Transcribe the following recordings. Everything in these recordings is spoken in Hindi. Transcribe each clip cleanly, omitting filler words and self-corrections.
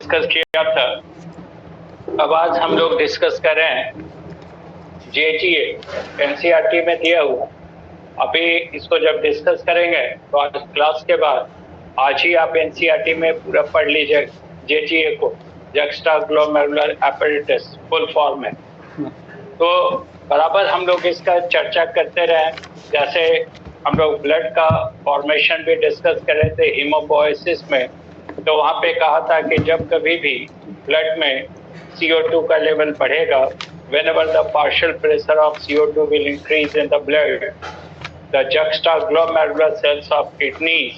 डिस्कस किया था, अब आज हम लोग डिस्कस कर रहे हैं जेटीए एनसीईआरटी में दिया हुआ। अभी इसको जब डिस्कस करेंगे तो आज क्लास के बाद आज ही आप एनसीईआरटी में पूरा पढ़ लीजिए जेटीए को, जक्स्टाग्लोमेरुलर एपेरेटस फुल फॉर्म में। तो बराबर हम लोग इसका चर्चा करते रहे, जैसे हम लोग ब्लड का फॉर्मेशन भी डिस्कस कर रहे थे हीमोपोएसिस में। तो वहाँ पे कहा था कि जब कभी भी ब्लड में CO2 का लेवल बढ़ेगा, whenever the partial pressure of CO2 will increase in the blood, the juxtaglomerular cells of kidneys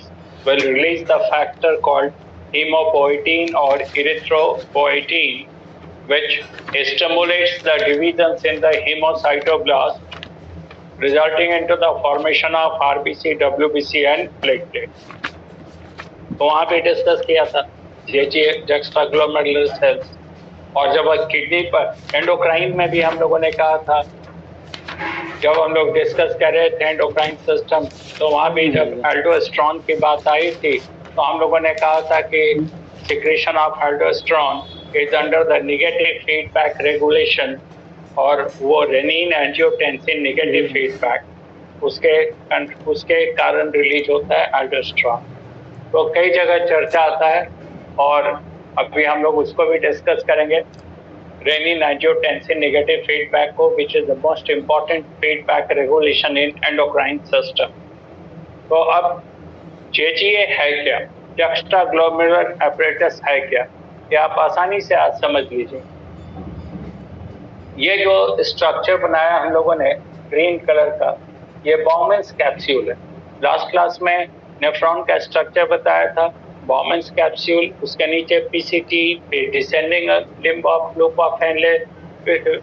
will release the factor called hemopoietin or erythropoietin, which stimulates the divisions in the hemocytoblast, resulting into the formation of RBC, WBC and platelets. तो वहाँ पे डिस्कस किया था जक्स्टाग्लोमेरुलर सेल्स। और जब किडनी पर एंडोक्राइन में भी हम लोगों ने कहा था, जब हम लोग डिस्कस कर रहे थे एंडोक्राइन सिस्टम, तो वहाँ भी जब एल्डोस्टेरोन की बात आई थी तो हम लोगों ने कहा था कि secretion of aldosterone is under the negative feedback regulation, और वो रेनिन एंजियोटेंसिन नेगेटिव फीडबैक उसके कारण रिलीज होता है एल्डोस्टेरोन। तो कई जगह चर्चा आता है और अभी हम लोग उसको भी डिस्कस करेंगे, रेनिन एंजियोटेंसिन नेगेटिव फीडबैक को, which is the most important feedback regulation in endocrine system. तो अब जेजीए है क्या, जक्स्टाग्लोमेरुलर एपेरेटस है क्या, ये आप आसानी से आज समझ लीजिए। ये जो स्ट्रक्चर बनाया हम लोगों ने ग्रीन कलर का, ये बॉमेंस कैप्सूल है। लास्ट क्लास में नेफ्रॉन का स्ट्रक्चर बताया था, बॉमेंस कैप्सूल, उसके नीचे पीसीटी, फिर descending limb of loop of Henle, फिर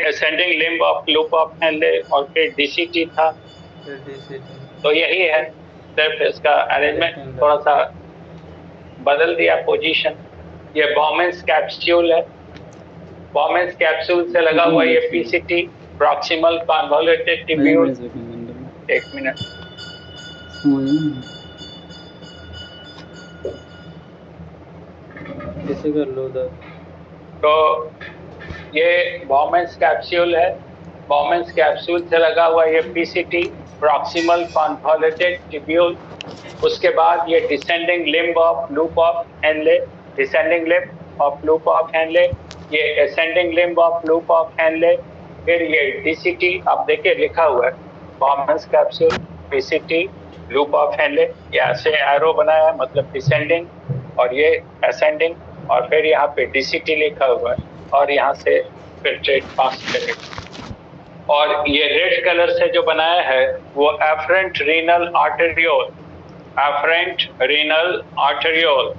ascending limb of loop of Henle, और फिर डीसीटी था। तो यही है, सिर्फ इसका अरेंजमेंट थोड़ा सा बदल दिया पोजीशन। ये बॉमेंस कैप्सूल है, बॉमेंस कैप्सूल से लगा हुआ ये पीसीटी, प्रॉक्सिमल कन्वोल्यूटेड ट्यूब्यूल। एक मिनट, कैसे कर लो उधर। तो ये बॉमेंस कैप्सूल है, बॉमेंस कैप्सूल से लगा हुआ ये पीसीटी, प्रॉक्सिमल कन्वोल्यूटेड ट्यूब्यूल। उसके बाद ये descending limb of loop of Henle, descending limb of loop of Henle, ये ascending limb of loop of Henle, फिर ये डीसीटी, आप देखिए लिखा हुआ है Bowman's capsule, PCT, loop of Henle, ये ऐसे एरो बनाया है, मतलब डिसेंडिंग, और ये असेंडिंग, और फिर यहाँ पे डीसीटी लिखा हुआ है, और यहाँ से फिल्ट्रेट पास करेगा। और ये रेड कलर से जो बनाया है वो efferent renal arteriole, efferent renal arteriole,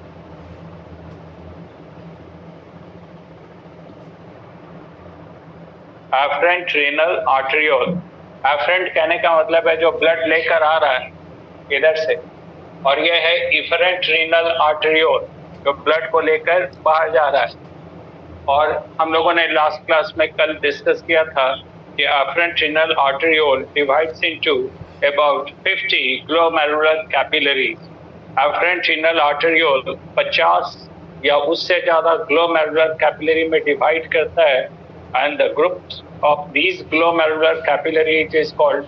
efferent renal arteriole. Efferent कहने का मतलब है जो ब्लड लेकर आ रहा है इधर से, और ये है इफरेंट रीनल आर्टेरियोल जो ब्लड को लेकर बाहर जा रहा है। और हम लोगों ने लास्ट क्लास में कल डिस्कस किया था कि efferent renal arteriole divides into about 50 glomerular capillaries. Efferent renal arteriole 50 या उससे ज्यादा ग्लोमेरुलर कैपिलरी में डिवाइड करता है, and the group of these glomerular capillaries is called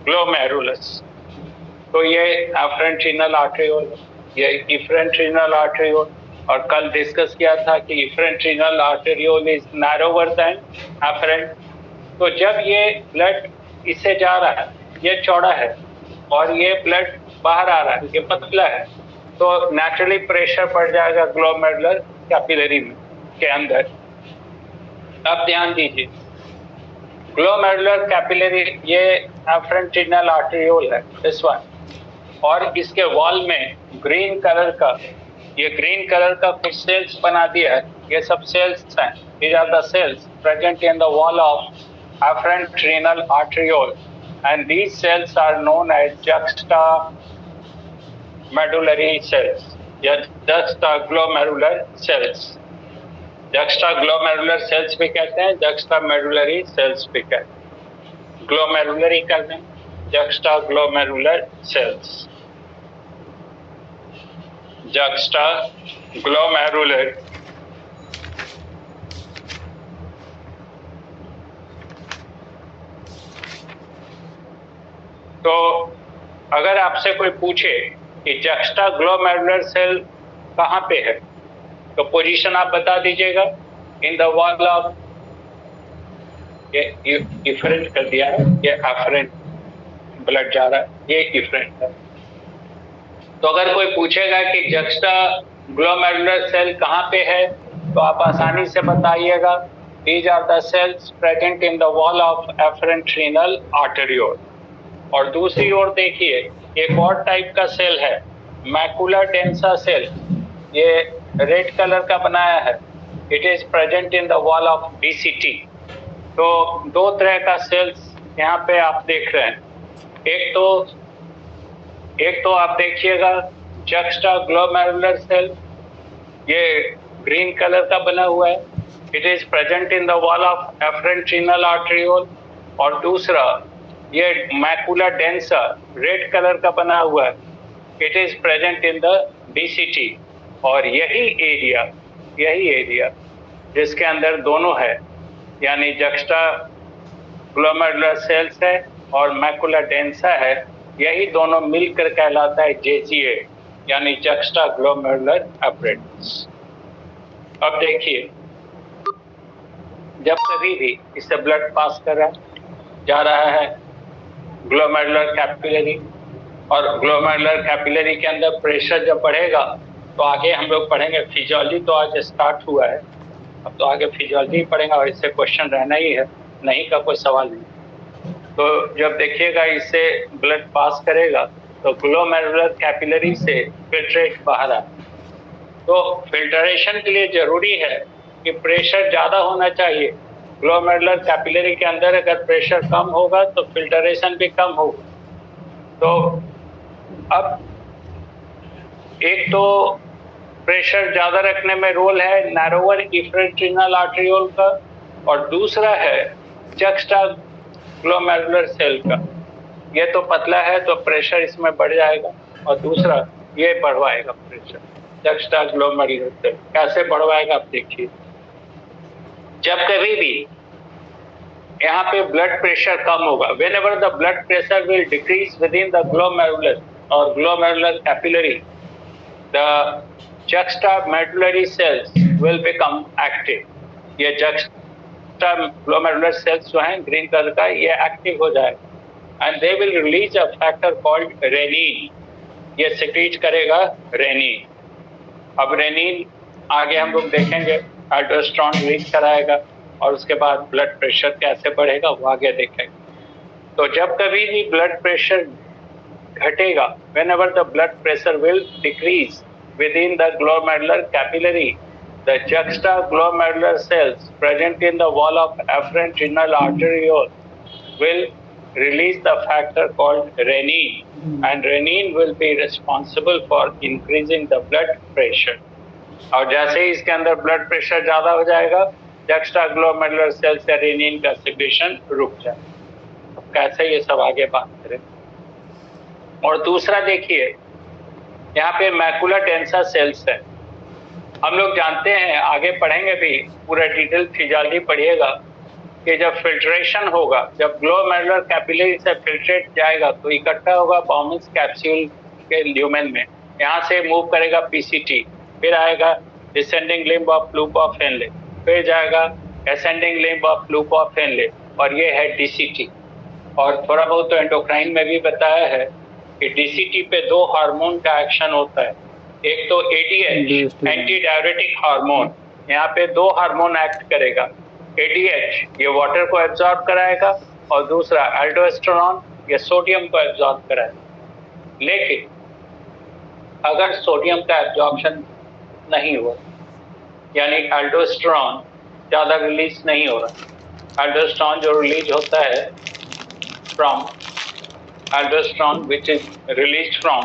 glomerulus. तो ये afferent renal arteriole, ये efferent renal arteriole, और कल डिस्कस किया था कि efferent renal arteriole is narrower than afferent। तो जब ये ब्लड इससे जा रहा है, ये चौड़ा है, और ये ब्लड बाहर आ रहा है, ये पतला है, तो नेचुरली प्रेशर पड़ जाएगा ग्लोमेरुलर कैपिलरी के अंदर। अब ध्यान दीजिए, ग्लोमेरुलर कैपिलरी ये एफरेंट रीनल आर्टेरियोल है, दिस वन, और इसके वॉल में ग्रीन कलर का, ये ग्रीन कलर का कुछ सेल्स बना दिया है, ये सब सेल्स हैं, these are the cells present in the wall of afferent renal arteriole, and these cells are known as juxtamedullary cells, juxtaglomerular cells। Juxtaglomerular cells भी कहते हैं, जक्स्टामेडुलरी सेल्स भी कहते हैं, ग्लोमेरुलरी कहते हैं, जक्स्टाग्लोमेरुलर सेल्स। juxtaglomerular तो अगर आपसे कोई पूछे कि juxtaglomerular सेल कहाँ पे है तो पोजीशन आप बता दीजिएगा। इन द वॉल ऑफ, ये इफरेंट कर दिया है, ये एफरेंट ब्लड जा रहा है, ये इफरेंट है। तो अगर कोई पूछेगा कि juxtaglomerular सेल कहाँ पे है तो आप आसानी से बताइएगा, these are the cells present in the wall of afferent renal arteriole। और दूसरी ओर देखिए एक और टाइप का सेल है मैकुला डेंसा सेल, ये रेड कलर का बनाया है। It is present in the wall of BCT। तो दो तरह का सेल्स यहाँ पे आप देख रहे हैं। एक तो आप देखिएगा juxtaglomerular सेल, ये ग्रीन कलर का बना हुआ है। It is present in the wall of afferent renal arteriole। और दूसरा ये मैकुला डेंसा रेड कलर का बना हुआ है। It is present in the BCT। और यही एरिया जिसके अंदर दोनों है, यानी juxtaglomerular सेल्स है और मैकुला डेंसा है, यही दोनों मिलकर कहलाता है JGA, यानी juxtaglomerular apparatus। अब देखिए जब कभी भी इससे ब्लड पास कर रहा जा रहा है ग्लोमेरुलर कैपिलरी, और ग्लोमेरुलर कैपिलरी के अंदर प्रेशर जब बढ़ेगा तो आगे हम लोग पढ़ेंगे फिजियोलॉजी, तो आज स्टार्ट हुआ है, अब तो आगे फिजियोलॉजी पढ़ेंगे और इससे क्वेश्चन रहना ही है, नहीं का कोई सवाल नहीं। तो जब देखिएगा इससे ब्लड पास करेगा तो ग्लोमेरुलर कैपिलरी से फिल्ट्रेट बाहर आए। तो फिल्ट्रेशन के लिए जरूरी है कि प्रेशर ज्यादा होना चाहिए। ग्लोमेरुलर कैपिलरी के अंदर अगर प्रेशर कम होगा तो फिल्ट्रेशन भी कम होगा। तो अब एक तो प्रेशर ज्यादा रखने में रोल है नैरोवर इफरेंट रीनल आर्टरियोल का, और दूसरा है juxtaglomerular सेल का। ये तो पतला है तो प्रेशर इसमें बढ़ जाएगा, और दूसरा ये बढ़वाएगा प्रेशर। juxtaglomerular सेल कैसे बढ़वाएगा आप देखिए। जब कभी भी यहाँ पे ब्लड प्रेशर कम होगा, whenever the blood pressure will decrease within the glomerular or glomerular capillary, the juxtamedullary cells will become active। ये juxtaglomerular cells जो हैं ग्रीन कलर का, ये एक्टिव हो जाएगा and they will release a factor called renin। ये secrete करेगा रेनिन। अब रेनिन आगे हम लोग देखेंगे, अल्डोस्टेरोन रिलीज कराएगा और उसके बाद ब्लड प्रेशर कैसे बढ़ेगा वो आगे देखेंगे। तो जब कभी भी ब्लड प्रेशर घटेगा, whenever the blood pressure will decrease within the glomerular capillary, the juxtaglomerular cells present in the wall of afferent renal arteriole will release the factor called renin, and renin will be responsible for increasing the blood pressure। और जैसे ही इसके अंदर ब्लड प्रेशर ज्यादा हो जाएगा, juxtaglomerular सेल से रेनिन का सिक्रेशन रुक जाएगा। अब कैसे ये सब आगे बात करें। और दूसरा देखिए यहाँ पे मैकुला डेंसा सेल्स है। हम लोग जानते हैं, आगे पढ़ेंगे भी, पूरा डिटेल फिजियोलॉजी पढ़िएगा कि जब फिल्ट्रेशन होगा, जब ग्लोमेरुलर कैपिलरी से फिल्ट्रेट जाएगा तो इकट्ठा होगा बाउमिस कैप्सूल के ल्यूमेन में, यहाँ से मूव करेगा PCT, फिर आएगा descending limb of loop of Henle, फिर जाएगा ascending limb of loop of Henle, और ये है DCT। और थोड़ा बहुत तो एंडोक्राइन में भी बताया है कि DCT पे दो हार्मोन का एक्शन होता है। एक तो ADH एंटी डायरेटिक हार्मोन, यहाँ पे दो हार्मोन एक्ट करेगा। ADH ये वाटर को एब्जॉर्ब कराएगा, और दूसरा अल्डोस्टेरोन ये सोडियम को एब्जॉर्ब कराएगा। लेकिन अगर सोडियम का एब्जॉर्प्शन नहीं हुआ, यानी अल्डोस्टेरोन ज्यादा रिलीज नहीं हो रहा, अल्डोस्टेरोन जो रिलीज होता है from aldosterone which is released from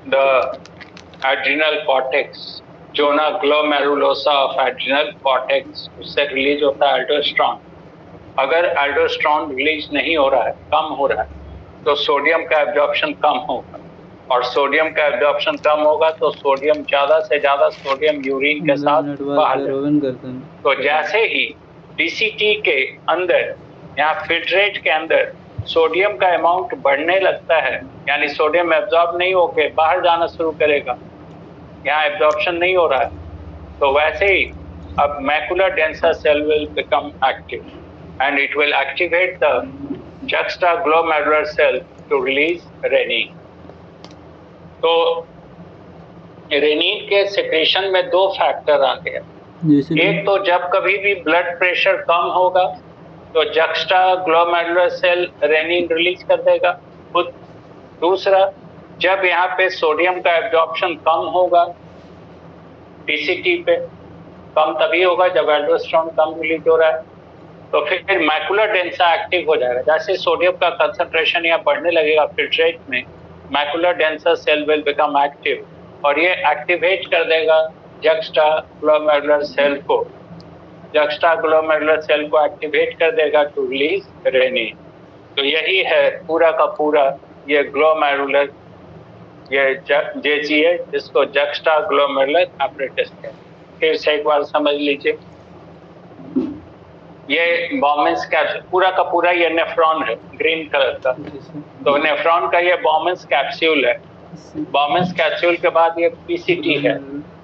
the adrenal cortex, zona glomerulosa of adrenal cortex, उससे रिलीज होता है अल्डोस्टेरोन। अगर अल्डोस्टेरोन रिलीज नहीं हो रहा है, कम हो रहा है, तो सोडियम का एब्जॉर्प्शन कम होगा। और सोडियम का एब्जॉर्प्शन कम होगा तो सोडियम ज़्यादा से ज़्यादा सोडियम यूरिन के साथ बाहर जाएगा। तो जैसे ही डीसीटी के अंदर, यहाँ फिल्ट्रेट के अंदर सोडियम का अमाउंट बढ़ने लगता है, यानी सोडियम एब्जॉर्ब नहीं होके बाहर जाना शुरू करेगा, यहाँ एब्जॉर्प्शन नहीं हो रहा है, तो वैसे ही अब macular denser cell will become active and it will activate the juxtaglomerular cell to release renin। तो रेनिन के सिक्रेशन में दो फैक्टर आ गए। एक तो जब कभी भी ब्लड प्रेशर कम होगा तो juxtaglomerular सेल रेनिन रिलीज कर देगा खुद। दूसरा, जब यहाँ पे सोडियम का एब्जॉर्प्शन कम होगा डीसीटी पे, कम तभी होगा जब एल्डोस्टेरोन कम रिलीज हो रहा है, तो फिर मैकुलर डेंसा एक्टिव हो जाएगा। जैसे सोडियम का कंसंट्रेशन यहाँ बढ़ने लगेगा फिल्ट्रेट में, macular densa cell will become active और ये एक्टिवेट कर देगा juxtaglomerular सेल को, juxtaglomerular सेल को एक्टिवेट कर देगा टू रिलीज रेनिन। तो यही है पूरा का पूरा ये ग्लोमेरुलर, ये जेजीए जिसको juxtaglomerular apparatus है। फिर से एक बार समझ लीजिए, ये बॉमेंस कैप्सूल पूरा का पूरा ये नेफ्रॉन है ग्रीन कलर का, तो नेफ्रॉन का ये बॉमेंस कैप्सूल है। बॉमेंस कैप्सूल के बाद ये पीसीटी है,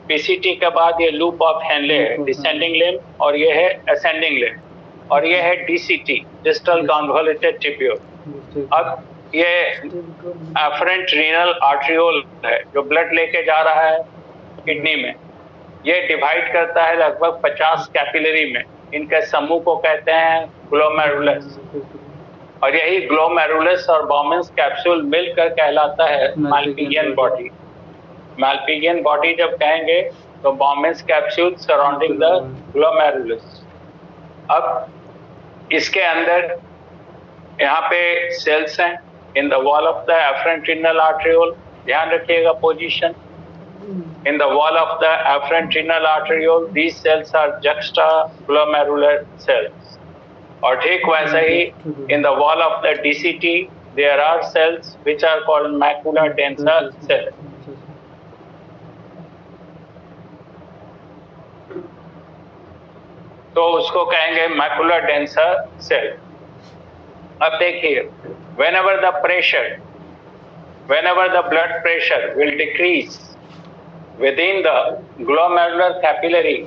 पीसीटी के बाद ये लूप ऑफ हेनले है डिसेंडिंग लिम्ब, और ये है असेंडिंग लिम्ब, और ये है डीसीटी डिस्टल कन्वोल्यूटेड ट्यूब्यूल। अब ये एफरेंट रीनल आर्टरियोल है जो ब्लड लेके जा रहा है किडनी में, ये डिवाइड करता है लगभग 50 कैपिलरी में, इनके समूह को कहते हैं ग्लोमेरुलस, और यही ग्लोमेरुलस और बॉमेंस कैप्सूल मिलकर कहलाता है माल्पिगियन बॉडी। माल्पिगियन बॉडी जब कहेंगे तो Bowman's capsule surrounding the glomerulus. अब इसके अंदर यहाँ पे सेल्स हैं in the wall of the efferent renal arteriole, ध्यान रखिएगा position. In the wall of the afferent renal arteriole, these cells are juxtaglomerular cells. और ठीक वैसे ही in the wall of the DCT, there are cells which are called macular densa cells. तो उसको कहेंगे macular densa cell। अब देखिए, whenever the blood pressure will decrease within the glomerular capillary,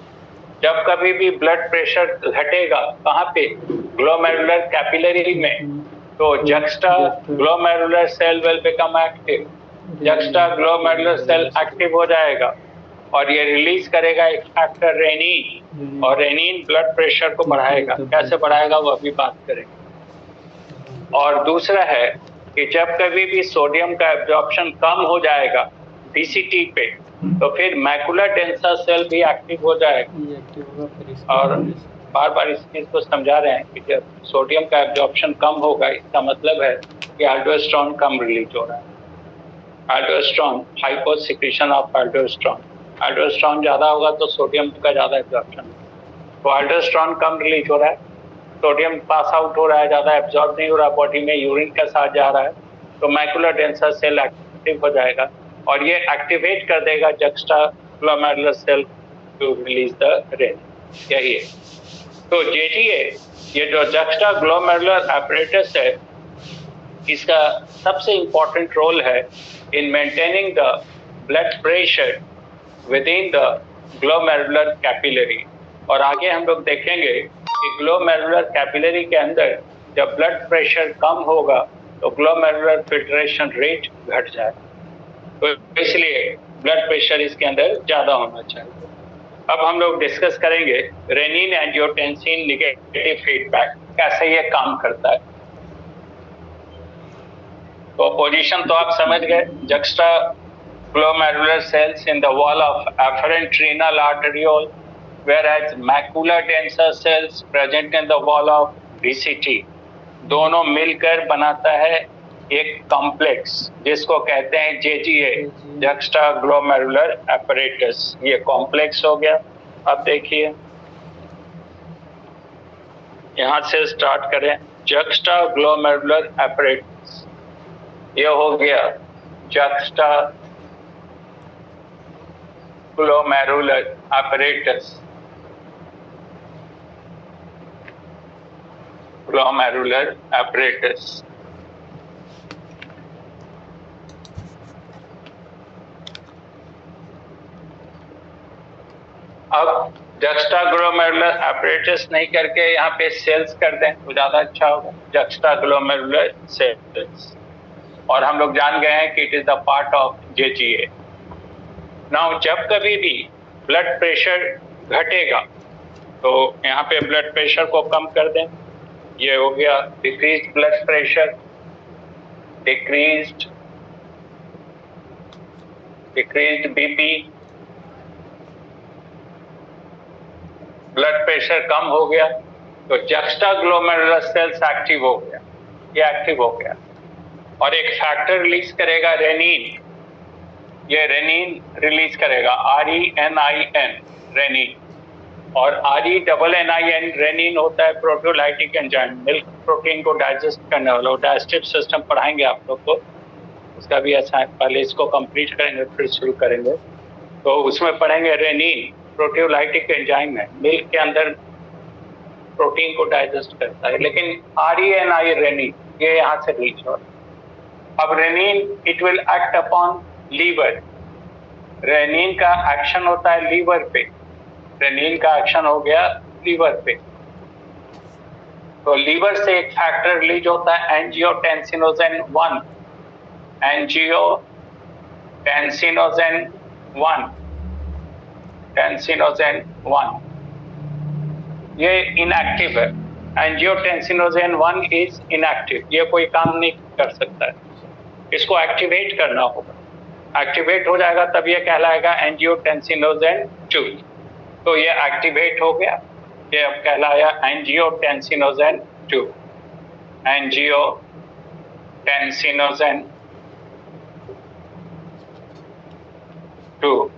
जब कभी भी ब्लड प्रेशर घटेगा कहाँ पे, ग्लोमेरुलर कैपिलरी में, तो juxtaglomerular cell will become active, juxtaglomerular cell active हो जाएगा और ये रिलीज करेगा एक फैक्टर रेनिन, और रेनिन ब्लड प्रेशर को बढ़ाएगा। कैसे बढ़ाएगा वो अभी बात करेंगे। और दूसरा है कि जब कभी भी सोडियम का एब्जॉर्प्शन कम हो जाएगा डीसीटी पे, तो फिर मैकुलर डेंसा सेल भी एक्टिव हो जाएगा। और बार बार इस चीज को समझा रहे हैं कि जब सोडियम का एब्जॉर्प्शन कम होगा इसका मतलब है कि एल्डोस्टेरोन कम रिलीज हो रहा है। Aldosterone, hypo secretion of aldosterone, aldosterone ज्यादा होगा तो सोडियम का ज्यादा एब्जॉर्प्शन, तो एल्डोस्टेरोन कम रिलीज हो रहा है, सोडियम पास आउट हो रहा है, ज्यादा एब्जॉर्ब नहीं हो रहा, बॉडी में यूरिन के साथ जा रहा है, तो मैकुलर डेंसा सेल एक्टिव हो जाएगा और ये एक्टिवेट कर देगा juxtaglomerular cell to release the renin. यही है। तो जेजीए, ये जो juxtaglomerular apparatus है, इसका सबसे इम्पोर्टेंट रोल है in maintaining the blood pressure with in the glomerular capillary. और आगे हम लोग देखेंगे कि ग्लोमेरुलर कैपिलरी के अंदर जब ब्लड प्रेशर कम होगा तो ग्लोमेरुलर फिल्ट्रेशन रेट घट जाएगा, तो इसलिए ब्लड प्रेशर इसके अंदर ज्यादा होना चाहिए। अब हम लोग डिस्कस करेंगे रेनिन एंजियोटेंसिन नेगेटिव फीडबैक, कैसे ये काम करता है। तो पोजीशन तो आप समझ गए, juxtaglomerular cells in the wall of afferent renal arteriole, whereas macular densa cells present in the wall of DCT, दोनों मिलकर बनाता है एक कॉम्प्लेक्स जिसको कहते हैं जेजीए, juxtaglomerular apparatus। ये कॉम्प्लेक्स हो गया। अब देखिए यहाँ से स्टार्ट करें, juxtaglomerular apparatus, ये हो गया juxtaglomerular apparatus. Glomerular apparatus. अब juxtaglomerular apparatus नहीं करके यहाँ पे सेल्स कर दें तो ज्यादा अच्छा होगा, juxtaglomerular cells। और हम लोग जान गए हैं कि it is the part of JGA। Now जब कभी भी ब्लड प्रेशर घटेगा तो यहाँ पे ब्लड प्रेशर को कम कर दें, ये हो गया decreased blood pressure, decreased BP, blood pressure कम हो गया तो juxtaglomerular सेल्स एक्टिव हो गया, ये एक्टिव हो गया और एक फैक्टर रिलीज करेगा रेनिन, ये रेनिन रिलीज करेगा RENIN, रेनिन। और RENNIN रेनिन होता है प्रोटियोलाइटिक एंजाइम, मिल्क प्रोटीन को डाइजेस्ट करने वाला। डाइजेस्टिव सिस्टम पढ़ाएंगे आप लोग को, उसका भी ऐसा है, पहले इसको कंप्लीट करेंगे फिर शुरू करेंगे। तो उसमें पढ़ेंगे रेनिन प्रोटियोलाइटिक एंजाइम है, मिल्क के अंदर प्रोटीन को डाइजेस्ट करता है। लेकिन RENI रेनिन ये यहाँ से रिलीज हो रहा है। अब renin it will act upon liver, renin का एक्शन होता है लीवर पे, रेनिन का एक्शन हो गया लीवर पे। तो लीवर से एक फैक्टर रिलीज होता है एंजियोटेंसिनोजेन 1, एंजियोटेंसिनोजेन 1, ये इनएक्टिव है। एंजियोटेंसिनोजेन 1 इज इनएक्टिव, ये कोई काम नहीं कर सकता है, इसको एक्टिवेट करना होगा। एक्टिवेट हो जाएगा तब ये कहलाएगा एंजियोटेंसिनोजेन 2। तो ये एक्टिवेट हो गया, ये अब कहलाया एंजियोटेंसिनोजेन 2, एंजियोटेंसिनोजेन 2।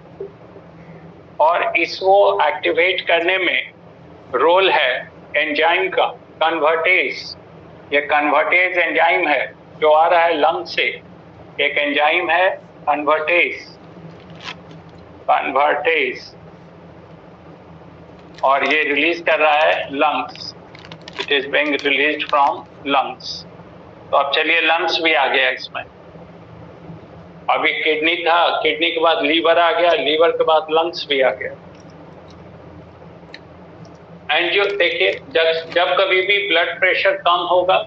और इसको एक्टिवेट करने में रोल है एंजाइम का, कन्वर्टेज। ये कन्वर्टेज एंजाइम है जो आ रहा है लंग से, एक एंजाइम है कन्वर्टेज, और ये रिलीज कर रहा है lungs, it is being released from lungs. तो अब चलिए लंग्स भी आ गया इसमें। अभी किडनी था, किडनी के बाद लीवर आ गया, लीवर के बाद लंग्स भी आ गया। एंजियो देखिए, जब कभी भी ब्लड प्रेशर कम होगा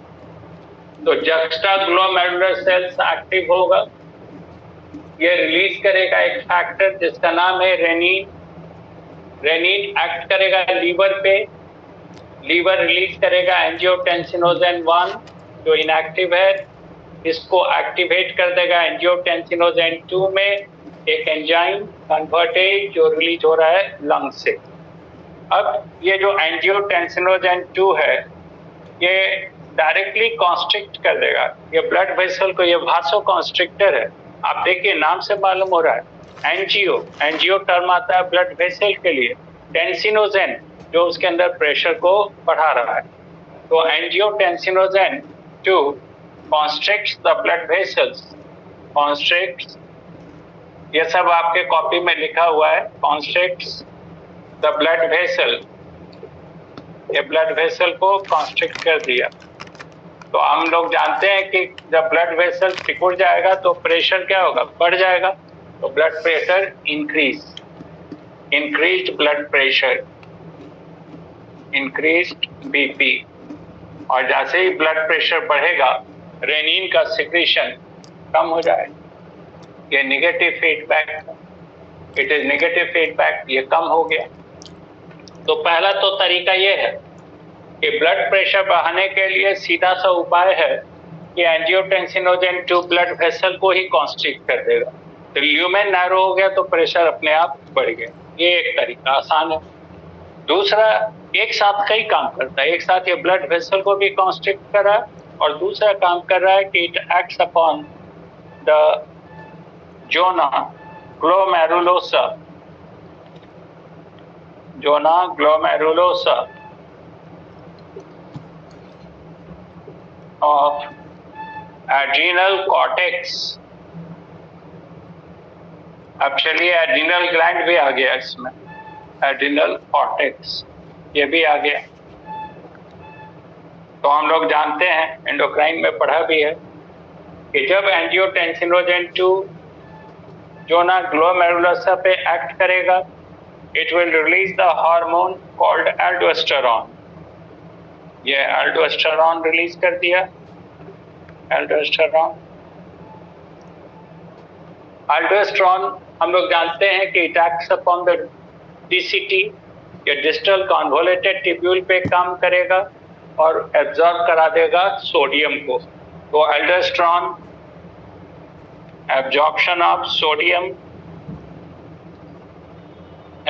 तो juxtaglomerular सेल्स एक्टिव होगा, ये रिलीज करेगा एक फैक्टर जिसका नाम है रेनिन। रेनिन एक्ट करेगा लीवर पे, लीवर रिलीज करेगा एंजियोटेंसिनोजेन 1 जो इनएक्टिव है, इसको एक्टिवेट कर देगा एंजियोटेंसिनोजेन 2 में एक एंजाइम कन्वर्टेज जो रिलीज हो रहा है लंग से। अब ये जो एंजियोटेंसिनोजेन 2 है ये डायरेक्टली कॉन्स्ट्रिक्ट कर देगा ये ब्लड वेसल को, ये वासो कॉन्स्ट्रिक्टर है। आप देखिए नाम से मालूम हो रहा है एंजियो टर्म आता है ब्लड वेसल के लिए, टेंसिनोजेन जो उसके अंदर प्रेशर को बढ़ा रहा है। तो एंजियोटेंसिनोजेन 2 कॉन्स्ट्रिक्ट्स द ब्लड वेसल्स, कॉन्स्ट्रिक्ट्स, ये सब आपके कॉपी में लिखा हुआ है, कॉन्स्ट्रिक्ट्स द ब्लड वेसल, ये ब्लड वेसल को कॉन्स्ट्रिक्ट कर दिया। तो हम लोग जानते हैं कि जब ब्लड वेसल सिकुड़ जाएगा तो प्रेशर क्या होगा, बढ़ जाएगा। तो blood pressure increased blood pressure, increased BP। और जैसे ही ब्लड प्रेशर बढ़ेगा रेनिन का सिक्रीशन कम हो जाएगा, ये negative feedback, it is negative feedback, ये कम हो गया। तो पहला तो तरीका ये है कि ब्लड प्रेशर बढ़ाने के लिए सीधा सा उपाय है कि एंजियोटेंसिनोजेन 2 ब्लड वेसल को ही कॉन्स्ट्रिक्ट कर देगा, तो ल्यूमेन नैरो हो गया तो प्रेशर अपने आप बढ़ गया। ये एक तरीका आसान है। दूसरा एक साथ कई काम करता है, एक साथ ये ब्लड वेसल को भी कॉन्स्ट्रिक्ट कर रहा है और दूसरा काम कर रहा है कि it acts upon the zona glomerulosa, zona glomerulosa of adrenal cortex अब चलिए एड्रिनल ग्लैंड भी आ गया इसमें, एड्रिनल कॉर्टेक्स ये भी आ गया। तो हम लोग जानते हैं, एंडोक्राइन में पढ़ा भी है कि जब एंजियोटेंसिनोजन 2 जो ना ग्लोमेरुलसा पे एक्ट करेगा, it will release the hormone called aldosterone. ये एल्डोस्टेरॉन रिलीज कर दिया, एल्डोस्टेरॉन। एल्डोस्टेरॉन हम लोग जानते हैं कि it acts upon the DCT, ये डिस्टल कॉन्वोलेटेड ट्यूब्यूल पे काम करेगा और एब्जॉर्ब करा देगा सोडियम को। तो aldosterone absorption of sodium,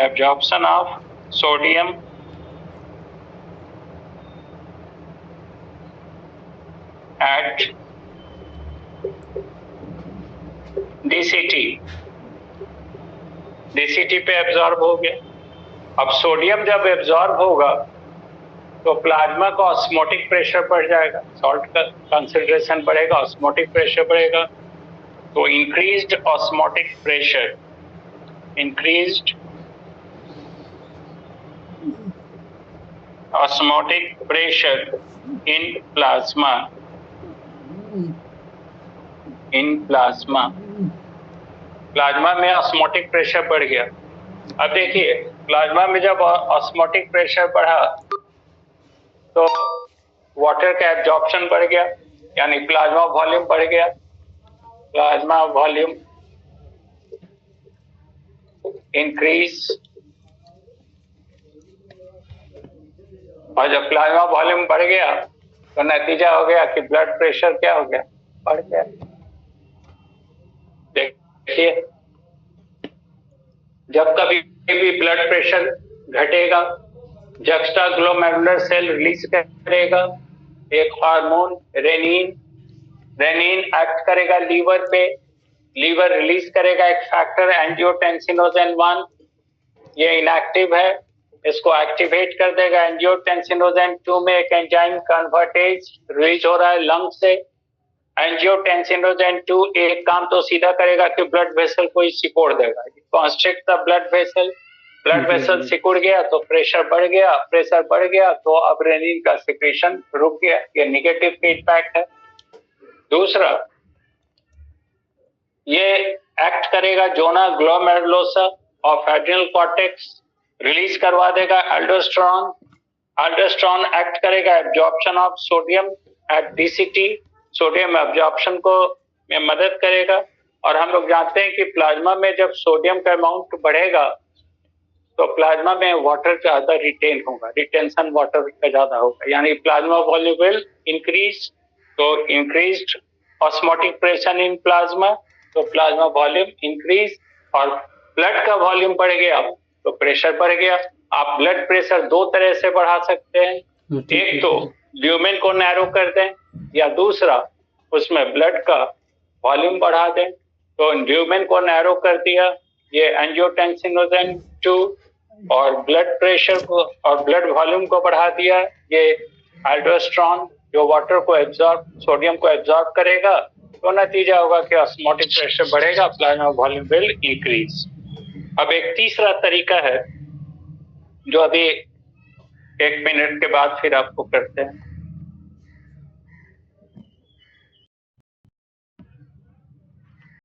absorption of sodium at DCT, DCT पे एब्जॉर्ब हो गया। अब सोडियम जब एब्जॉर्ब होगा तो प्लाज्मा का ऑस्मोटिक प्रेशर बढ़ जाएगा, सॉल्ट का कंसंट्रेशन बढ़ेगा, ऑस्मोटिक प्रेशर बढ़ेगा। तो increased osmotic pressure, increased osmotic pressure in plasma, plasma में ऑस्मोटिक प्रेशर बढ़ गया। अब देखिए प्लाज्मा में जब ऑस्मोटिक प्रेशर बढ़ा तो वाटर का एब्जॉर्प्शन बढ़ गया, यानी प्लाज्मा वॉल्यूम बढ़ गया, प्लाज्मा वॉल्यूम इंक्रीज। और जब प्लाज्मा वॉल्यूम बढ़ गया तो नतीजा हो गया कि ब्लड प्रेशर क्या हो गया, बढ़ गया। देखिए जब कभी भी ब्लड प्रेशर घटेगा, जक्स्टा ग्लोमेरुलर सेल रिलीज करेगा एक हार्मोन रेनिन, रेनिन एक्ट करेगा लीवर पे, लीवर रिलीज करेगा एक फैक्टर एंजियोटेंसिनोजन 1, ये इनएक्टिव है, इसको एक्टिवेट कर देगा। एंजियोटेंसिनोजन 2 में एक एंजाइम कन्वर्टेज रिलीज हो रहा है लंग से। एंजियोटेंसिनोजन 2 एक काम तो सीधा करेगा कि ब्लड वेसल को ही सिकोड़ देगा, constrict the blood vessel, blood vessel सिकुड़ गया तो प्रेशर बढ़ गया, प्रेशर बढ़ गया तो अब रेनिन का सिक्रेशन रुक गया, ये नेगेटिव फीडबैक है। दूसरा, ये एक्ट करेगा zona glomerulosa of adrenal cortex, release करवा देगा एल्डोस्टेरॉन, एल्डोस्टेरॉन एक्ट करेगा absorption of sodium at DCT, sodium absorption को में मदद करेगा। और हम लोग जानते हैं कि प्लाज्मा में जब सोडियम का अमाउंट बढ़ेगा तो प्लाज्मा में वाटर ज्यादा रिटेन होगा, रिटेंशन वाटर का ज्यादा होगा, यानी प्लाज्मा वॉल्यूम विल इंक्रीज। तो increased osmotic pressure in plasma, तो प्लाज्मा वॉल्यूम इंक्रीज, और ब्लड का वॉल्यूम बढ़ गया तो प्रेशर बढ़ गया। आप ब्लड प्रेशर दो तरह से बढ़ा सकते हैं, एक तो ल्यूमेन को नैरो कर दें, या दूसरा उसमें ब्लड का वॉल्यूम बढ़ा दें। तो ल्यूमेन को नैरो कर दिया, ये एंजियोटेंसिनोजन 2, और ब्लड प्रेशर को और ब्लड वॉल्यूम को बढ़ा दिया, ये एल्डोस्टेरॉन जो वाटर को एब्जॉर्ब, सोडियम को एब्जॉर्ब करेगा, तो नतीजा होगा कि ऑस्मोटिक प्रेशर बढ़ेगा, प्लाज्मा वॉल्यूम विल इंक्रीज। अब एक तीसरा तरीका है जो अभी 1 मिनट के बाद फिर आपको करते हैं।